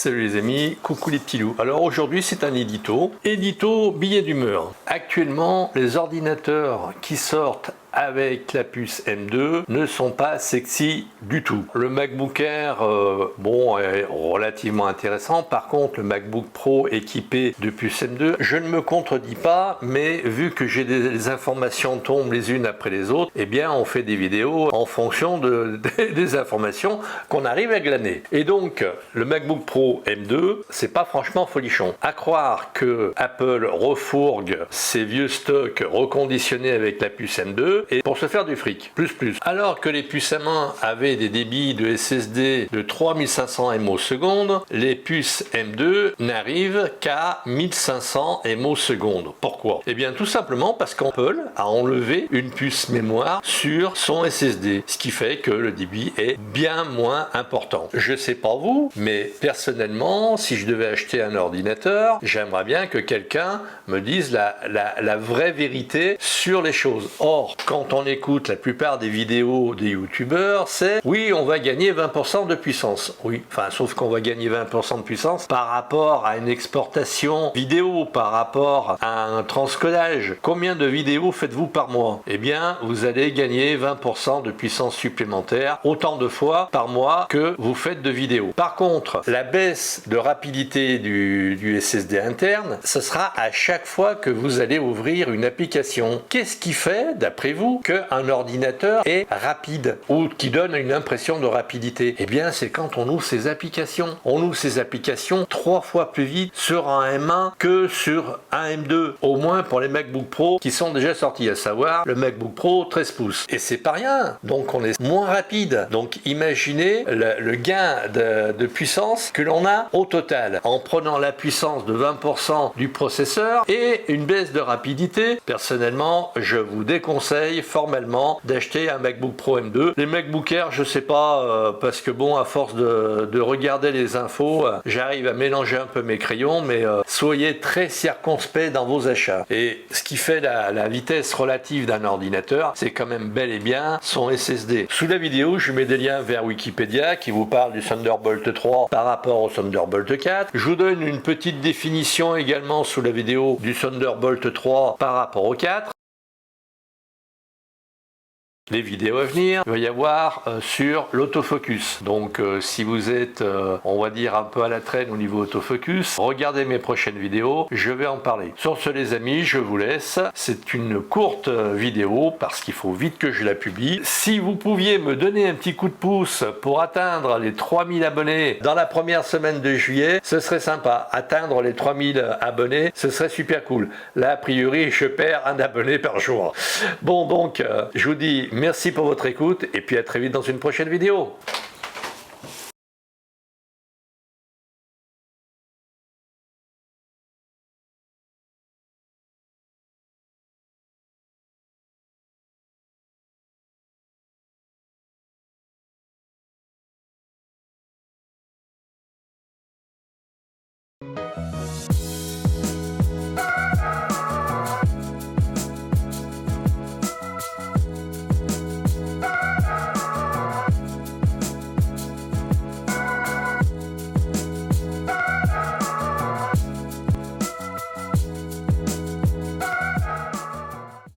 Salut les amis, coucou les petits loups. Alors aujourd'hui c'est un édito billet d'humeur. Actuellement les ordinateurs qui sortent avec la puce M2 ne sont pas sexy du tout. Le MacBook Air bon est relativement intéressant, par contre le MacBook Pro équipé de puce M2, je ne me contredis pas, mais vu que j'ai des informations tombent les unes après les autres, eh bien on fait des vidéos en fonction des informations qu'on arrive à glaner. Et donc le MacBook Pro M2 c'est pas franchement folichon. À croire que Apple refourgue ses vieux stocks reconditionnés avec la puce M2 et pour se faire du fric, plus. Alors que les puces à main avaient des débits de SSD de 3500 MO/s, les puces M2 n'arrivent qu'à 1500 MO/s. Pourquoi? Eh bien tout simplement parce qu'Apple a enlevé une puce mémoire sur son SSD, ce qui fait que le débit est bien moins important. Je sais pas vous, mais personnellement, si je devais acheter un ordinateur, j'aimerais bien que quelqu'un me dise la vraie vérité sur les choses. Or, quand on écoute la plupart des vidéos des youtubeurs, c'est oui, on va gagner 20% de puissance. Oui, enfin, sauf qu'on va gagner 20% de puissance par rapport à une exportation vidéo, par rapport à un transcodage. Combien de vidéos faites-vous par mois? Eh bien, vous allez gagner 20% de puissance supplémentaire, autant de fois par mois que vous faites de vidéos. Par contre, la baisse de rapidité du SSD interne, ce sera à chaque fois que vous allez ouvrir une application. Qu'est-ce qui fait, d'après vous, qu'un ordinateur est rapide ou qui donne une impression de rapidité? Eh bien, c'est quand on ouvre ses applications. On ouvre ses applications 3 fois plus vite sur un M1 que sur un M2, au moins pour les MacBook Pro qui sont déjà sortis, à savoir le MacBook Pro 13 pouces. Et c'est pas rien, donc on est moins rapide. Donc imaginez le gain de puissance que l'on a au total en prenant la puissance de 20% du processeur et une baisse de rapidité. Personnellement, je vous déconseille formellement d'acheter un MacBook Pro M2. Les MacBook Air, je sais pas, parce que bon, à force de regarder les infos, j'arrive à mélanger un peu mes crayons, mais soyez très circonspect dans vos achats. Et ce qui fait la vitesse relative d'un ordinateur, c'est quand même bel et bien son SSD. Sous la vidéo, je mets des liens vers Wikipédia qui vous parle du Thunderbolt 3 par rapport au Thunderbolt 4. Je vous donne une petite définition également sous la vidéo du Thunderbolt 3 par rapport au 4. Les vidéos à venir, il va y avoir sur l'autofocus. Donc si vous êtes, on va dire, un peu à la traîne au niveau autofocus, regardez mes prochaines vidéos, je vais en parler. Sur ce les amis, je vous laisse. C'est une courte vidéo parce qu'il faut vite que je la publie. Si vous pouviez me donner un petit coup de pouce pour atteindre les 3000 abonnés dans la première semaine de juillet, ce serait sympa. Atteindre les 3000 abonnés, ce serait super cool. Là, a priori, je perds un abonné par jour. Bon, donc, je vous dis merci pour votre écoute et puis à très vite dans une prochaine vidéo.